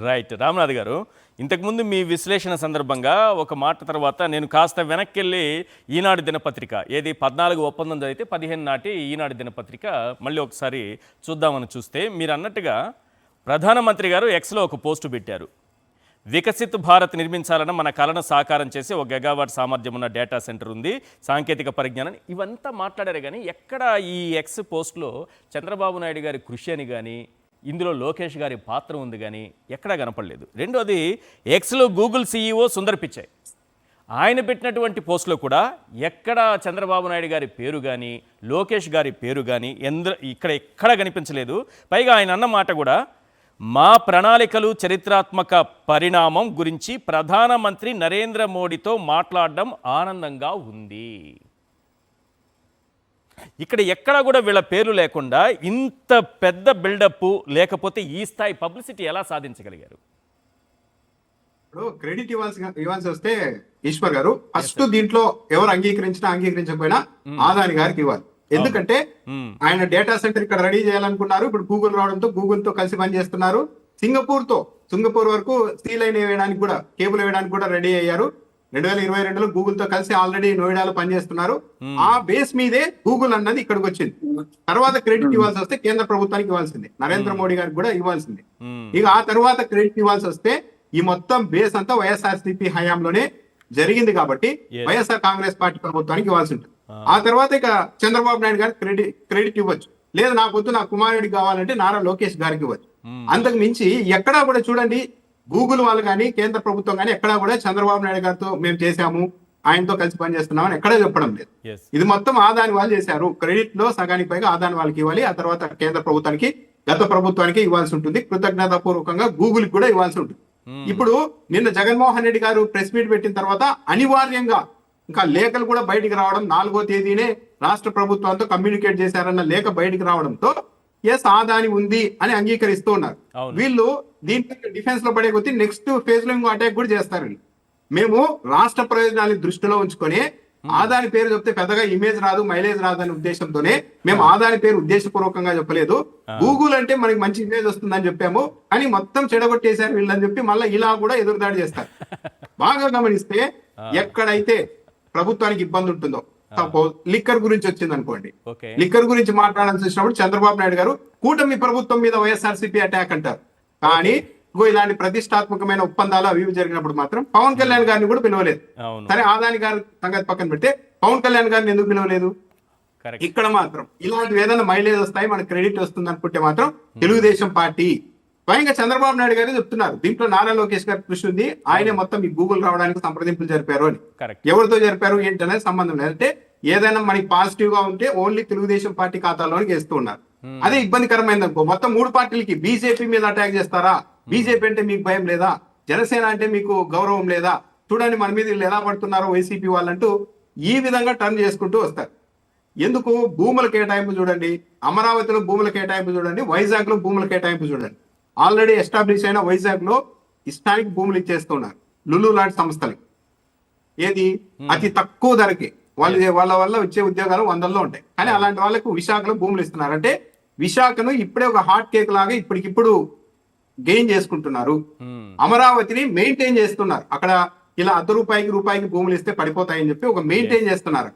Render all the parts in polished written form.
Right. Ramnath గారు, ఇంతకుముందు మీ విశ్లేషణ సందర్భంగా ఒక మాట తర్వాత నేను కాస్త వెనక్కెళ్ళి ఈనాడు దినపత్రిక ఏది 14 ఒప్పందం జరిగితే 15 నాటి ఈనాడు దినపత్రిక మళ్ళీ ఒకసారి చూద్దామని చూస్తే మీరు అన్నట్టుగా ప్రధానమంత్రి గారు ఎక్స్లో ఒక పోస్టు పెట్టారు. వికసిత్ భారత్ నిర్మించాలన్న మన కలను సాకారం చేసి 1 గెగావాట్ సామర్థ్యం ఉన్న డేటా సెంటర్ ఉంది, సాంకేతిక పరిజ్ఞానం ఇవంతా మాట్లాడారు. కానీ ఎక్కడ ఈ ఎక్స్ పోస్ట్లో చంద్రబాబు నాయుడు గారి కృషి అని కానీ ఇందులో లోకేష్ గారి పాత్ర ఉంది కానీ ఎక్కడా కనపడలేదు. రెండోది, ఎక్స్లో గూగుల్ సీఈఓ సుందర్ పిచాయ్ ఆయన పెట్టినటువంటి పోస్టులో కూడా ఎక్కడ చంద్రబాబు నాయుడు గారి పేరు కానీ లోకేష్ గారి పేరు కానీ ఎక్కడ కనిపించలేదు. పైగా ఆయన అన్న మాట కూడా, మా ప్రణాళికలు చరిత్రాత్మక పరిణామం గురించి ప్రధానమంత్రి నరేంద్ర మోడీతో మాట్లాడడం ఆనందంగా ఉంది. ఇక్కడ ఎక్కడా కూడా వీళ్ళ పేర్లు లేకుండా ఇంత పెద్ద బిల్డప్ లేకపోతే ఈ స్థాయి పబ్లిసిటీ ఎలా సాధించగలిగారు? ఇప్పుడు క్రెడిట్ ఇవ్వాల్సి వస్తే ఈశ్వర్ గారు ఫస్ట్ దీంట్లో ఎవరు అంగీకరించినా అంగీకరించకపోయినా ఆదాని గారికి ఇవ్వాలి. ఎందుకంటే ఆయన డేటా సెంటర్ ఇక్కడ రెడీ చేయాలనుకున్నారు. ఇప్పుడు గూగుల్ రావడంతో గూగుల్ తో కలిసి పనిచేస్తున్నారు. సింగపూర్ వరకు సీ లైన్ వేయడానికి కూడా, కేబుల్ వేయడానికి కూడా రెడీ అయ్యారు. 2022లో గూగుల్ తో కలిసి ఆల్రెడీ నోయిడాలో పనిచేస్తున్నారు. ఆ బేస్ మీదే గూగుల్ అన్నది ఇక్కడికి వచ్చింది. తర్వాత క్రెడిట్ ఇవ్వాల్సి వస్తే కేంద్ర ప్రభుత్వానికి ఇవ్వాల్సింది, నరేంద్ర మోడీ గారికి కూడా ఇవ్వాల్సింది. ఇక ఆ తర్వాత క్రెడిట్ ఇవ్వాల్సి వస్తే ఈ మొత్తం బేస్ అంతా వైఎస్ఆర్సీపీ హయాంలోనే జరిగింది కాబట్టి వైఎస్ఆర్ కాంగ్రెస్ పార్టీ ప్రభుత్వానికి ఇవ్వాల్సి ఉంటుంది. ఆ తర్వాత ఇక చంద్రబాబు నాయుడు గారికి క్రెడిట్ ఇవ్వచ్చు. లేదు నాకు వద్దు, నా కుమారుడికి కావాలంటే నారా లోకేష్ గారికి ఇవ్వచ్చు. అంతకు మించి ఎక్కడా కూడా చూడండి, గూగుల్ వాళ్ళు కానీ కేంద్ర ప్రభుత్వం కానీ ఎక్కడా కూడా చంద్రబాబు నాయుడు గారితో మేము చేశాము, ఆయనతో కలిసి పనిచేస్తున్నామని ఎక్కడా చెప్పడం లేదు. ఇది మొత్తం ఆదాని వాళ్ళు చేశారు. క్రెడిట్ లో సగానికి పైగా ఆదాని వాళ్ళకి ఇవ్వాలి. ఆ తర్వాత కేంద్ర ప్రభుత్వానికి, గత ప్రభుత్వానికి ఇవ్వాల్సి ఉంటుంది. కృతజ్ఞతాపూర్వకంగా గూగుల్ కూడా ఇవ్వాల్సి ఉంటుంది. ఇప్పుడు నిన్న జగన్మోహన్ రెడ్డి గారు ప్రెస్ మీట్ పెట్టిన తర్వాత అనివార్యంగా ఇంకా లేఖలు కూడా బయటికి రావడం, 4వ తేదీనే రాష్ట్ర ప్రభుత్వంతో కమ్యూనికేట్ చేశారన్న లేఖ బయటికి రావడంతో ఎస్ ఆదాని ఉంది అని అంగీకరిస్తూ ఉన్నారు. వీళ్ళు దీంట్లో డిఫెన్స్ లో పడే కొద్దీ నెక్స్ట్ ఫేజ్ లో ఇంకో అటాక్ కూడా చేస్తారు. మేము రాష్ట్ర ప్రయోజనాన్ని దృష్టిలో ఉంచుకొని ఆదాని పేరు చెప్తే పెద్దగా ఇమేజ్ రాదు, మైలేజ్ రాదు అనే ఉద్దేశంతోనే మేము ఆదాని పేరు ఉద్దేశపూర్వకంగా చెప్పలేదు. గూగుల్ అంటే మనకి మంచి ఇమేజ్ వస్తుందని చెప్పాము అని మొత్తం చెడగొట్టేశారు వీళ్ళని చెప్పి మళ్ళీ ఇలా కూడా ఎదురుదాడి చేస్తారు. బాగా గమనిస్తే ఎక్కడైతే ప్రభుత్వానికి ఇబ్బంది ఉంటుందో, సపోజ్ లిక్కర్ గురించి వచ్చింది అనుకోండి, లిక్కర్ గురించి మాట్లాడాల్సి వచ్చినప్పుడు చంద్రబాబు నాయుడు గారు కూటమి ప్రభుత్వం మీద వైఎస్ఆర్సీపీ అటాక్ అంటారు. కానీ ఇలాంటి ప్రతిష్టాత్మకమైన ఒప్పందాలు అవి జరిగినప్పుడు మాత్రం పవన్ కళ్యాణ్ గారిని కూడా పిలవలేదు. సరే ఆదాని గారి సంగతి పక్కన పెడితే పవన్ కళ్యాణ్ గారిని ఎందుకు పిలవలేదు? ఇక్కడ మాత్రం ఇలాంటివి ఏదైనా మైలేజ్ వస్తాయి, మనకు క్రెడిట్ వస్తుంది అనుకుంటే మాత్రం తెలుగుదేశం పార్టీ, స్వయంగా చంద్రబాబు నాయుడు గారు చెప్తున్నారు దీంట్లో నారా లోకేష్ గారి కృషి ఉంది, ఆయనే మొత్తం ఈ గూగుల్ రావడానికి సంప్రదింపులు జరిపారు అని. ఎవరితో జరిపారు ఏంటనేది సంబంధం లేదు. అంటే ఏదైనా మనకి పాజిటివ్ గా ఉంటే ఓన్లీ తెలుగుదేశం పార్టీ ఖాతాలోనికి వేస్తూ ఉన్నారు. అదే ఇబ్బందికరమైంది అనుకో, మొత్తం 3 పార్టీలకి బీజేపీ మీద అటాక్ చేస్తారా? బీజేపీ అంటే మీకు భయం లేదా? జనసేన అంటే మీకు గౌరవం లేదా? చూడండి మన మీద వీళ్ళు ఎలా పడుతున్నారో వైసీపీ వాళ్ళంటూ ఈ విధంగా టర్న్ చేసుకుంటూ వస్తారు. ఎందుకు? భూముల కేటాయింపు చూడండి, అమరావతిలో భూముల కేటాయింపు చూడండి, వైజాగ్ లో భూముల కేటాయింపు చూడండి. ఆల్రెడీ ఎస్టాబ్లిష్ అయిన వైజాగ్ లో ఇష్టానికి భూములు ఇచ్చేస్తున్నారు లులు లాంటి సంస్థలకి. ఏది అతి తక్కువ ధరకి వాళ్ళ వల్ల వచ్చే ఉద్యోగాలు 100లో ఉంటాయి. కానీ అలాంటి వాళ్ళకు విశాఖలో భూములు ఇస్తున్నారు. అంటే విశాఖను ఇప్పుడే ఒక హాట్ కేక్ లాగా ఇప్పటికిప్పుడు గెయిన్ చేసుకుంటున్నారు. అమరావతిని మెయింటైన్ చేస్తున్నారు. అక్కడ ఇలా రూపాయికి భూములు ఇస్తే పడిపోతాయని చెప్పి ఒక మెయింటైన్ చేస్తున్నారు.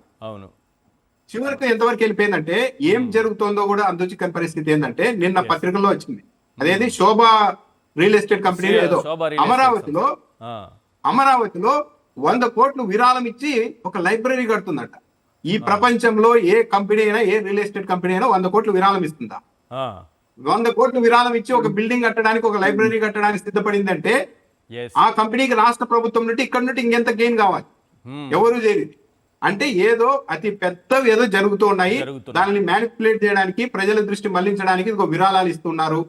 చివరికి ఎంతవరకు వెళ్ళిపోయిందంటే ఏం జరుగుతుందో కూడా అందుచిక్కని పరిస్థితి ఏంటంటే నిన్న పత్రికల్లో వచ్చింది. అదేది శోభా రియల్ ఎస్టేట్ కంపెనీ ఏదో అమరావతిలో 100 కోట్లు విరాళం ఇచ్చి ఒక లైబ్రరీ కడుతుందట. ఈ ప్రపంచంలో ఏ కంపెనీ అయినా, ఏ రియల్ ఎస్టేట్ కంపెనీ అయినా 100 కోట్లు విరాళం ఇస్తుందా? 100 కోట్లు విరాళం ఇచ్చి ఒక బిల్డింగ్ కట్టడానికి, ఒక లైబ్రరీ కట్టడానికి సిద్ధపడిందంటే ఆ కంపెనీకి రాష్ట్ర ప్రభుత్వం నుండి ఇక్కడ నుండి ఇంకెంత గెయిన్ కావాలి? ఎవరు చేయలేదు. అంటే ఏదో అతి పెద్దవి ఏదో జరుగుతూ ఉన్నాయి. దానిని మ్యానిపులేట్ చేయడానికి, ప్రజల దృష్టి మళ్లించడానికి విరాళాలు ఇస్తున్నారు.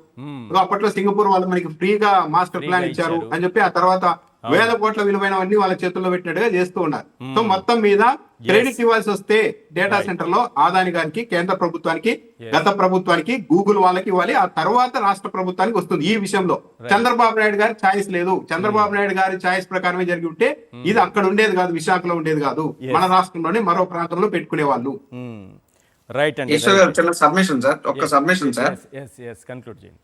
అప్పట్లో సింగపూర్ వాళ్ళు మనకి ఫ్రీగా మాస్టర్ ప్లాన్ ఇచ్చారు అని చెప్పి ఆ తర్వాత 1000 కోట్ల విలువైనవన్నీ వాళ్ళ చేతుల్లో పెట్టినట్టుగా చేస్తూ ఉన్నారు. సో మొత్తం మీద క్రెడిట్ ఇవ్వాల్సి వస్తే డేటా సెంటర్ లో ఆదాని గారికి, కేంద్ర ప్రభుత్వానికి, గత ప్రభుత్వానికి, గూగుల్ వాళ్ళకి ఇవ్వాలి. ఆ తర్వాత రాష్ట్ర ప్రభుత్వానికి వస్తుంది. ఈ విషయంలో చంద్రబాబు నాయుడు గారి ఛాయిస్ లేదు. చంద్రబాబు నాయుడు గారి ఛాయిస్ ప్రకారమే జరిగి ఉంటే ఇది అక్కడ ఉండేది కాదు, విశాఖలో ఉండేది కాదు, మన రాష్ట్రంలోనే మరో ప్రాంతంలో పెట్టుకునే వాళ్ళు. రైట్ అండి. చిన్న సబ్మిషన్ సార్, ఒక్క సబ్మిషన్ సార్. కన్క్లూడ్ చేయండి.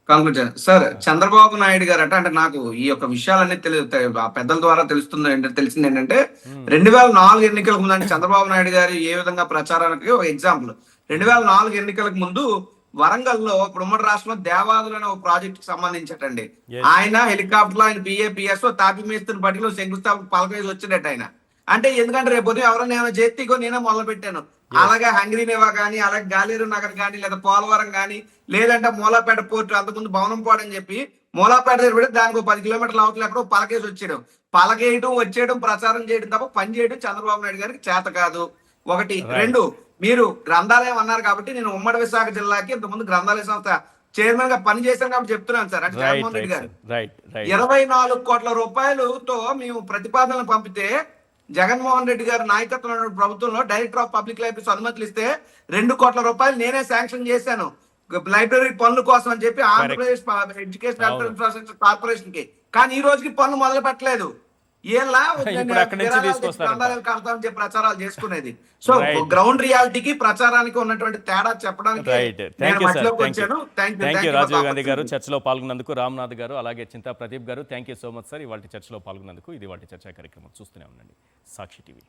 కంక్లూజన్ సార్, చంద్రబాబు నాయుడు గారు అంటే నాకు ఈ యొక్క విషయాలన్నీ ఆ పెద్దల ద్వారా తెలుస్తుంది ఏంటంటే తెలిసింది ఏంటంటే 2004 ఎన్నికలకు ముందు అంటే చంద్రబాబు నాయుడు గారు ఏ విధంగా ప్రచారానికి ఒక ఎగ్జాంపుల్ 2004 ఎన్నికలకు ముందు వరంగల్లో ఇప్పుడు ఉమ్మడి రాష్ట్రంలో దేవాదులు అనే ఒక ప్రాజెక్ట్ కి సంబంధించటండి. ఆయన హెలికాప్టర్ ఆయన పిఏపిఎస్ తాపి మేస్తున్న బట్టిలో శంకుస్థాపన పలకేసి వచ్చినట్టు ఆయన అంటే ఎందుకంటే రేపు పొద్దున ఎవరైనా ఏమైనా చేస్తే ఇగో నేనే మొదలు పెట్టాను. అలాగే హంగ్రీనేవా కానీ అలాగే గాలేరు నగర్ కానీ లేదా పోలవరం కానీ లేదంటే మూలాపేట పోర్టు అంతకుముందు భవనం పోడని చెప్పి మూలాపేట దగ్గర పెడితే దానికి 10 కిలోమీటర్ల అవతల ఎక్కడో పలకేసి వచ్చేయడం, పలకేయడం వచ్చేయడం ప్రచారం చేయడం తప్ప పని చేయడం చంద్రబాబు నాయుడు గారికి చేత కాదు. ఒకటి. రెండు, మీరు గ్రంథాలయం అన్నారు కాబట్టి నేను ఉమ్మడి విశాఖ జిల్లాకి ఇంతకుముందు గ్రంథాలయ సంస్థ చైర్మన్ గా పని చేశాను కాబట్టి చెప్తున్నాను సార్. అంటే జగన్మోహన్ రెడ్డి గారు 24 కోట్ల రూపాయలతో మేము ప్రతిపాదనలు పంపితే జగన్మోహన్ రెడ్డి గారి నాయకత్వంలో ప్రభుత్వంలో డైరెక్టర్ ఆఫ్ పబ్లిక్ లైబ్రరీస్ అనుమతులు ఇస్తే 2 కోట్ల రూపాయలు నేనే శాంక్షన్ చేశాను లైబ్రరీ పనుల కోసం అని చెప్పి ఆంధ్రప్రదేశ్ ఎడ్యుకేషన్ ఇన్ఫ్రాస్ట్రక్చర్ కార్పొరేషన్ కి. కానీ ఈ రోజుకి పనులు మొదలు పెట్టలేదు. కడతామని చెప్పి ప్రచారాలు చేసుకునేది. సో గ్రౌండ్ రియాలిటీకి ప్రచారానికి ఉన్నటువంటి తేడా చెప్పడానికి వచ్చాను. రాజీవ్ గాంధీ గారు చర్చలో పాల్గొన్నందుకు, రామ్నాథ్ గారు అలాగే చింతా ప్రదీప్ గారు thank you so much sir. ఇవాళ చర్చలో పాల్గొన్నందుకు. ఇది వాటి చర్చా కార్యక్రమం. చూస్తూనే ఉండండి సాక్షి టీవీ.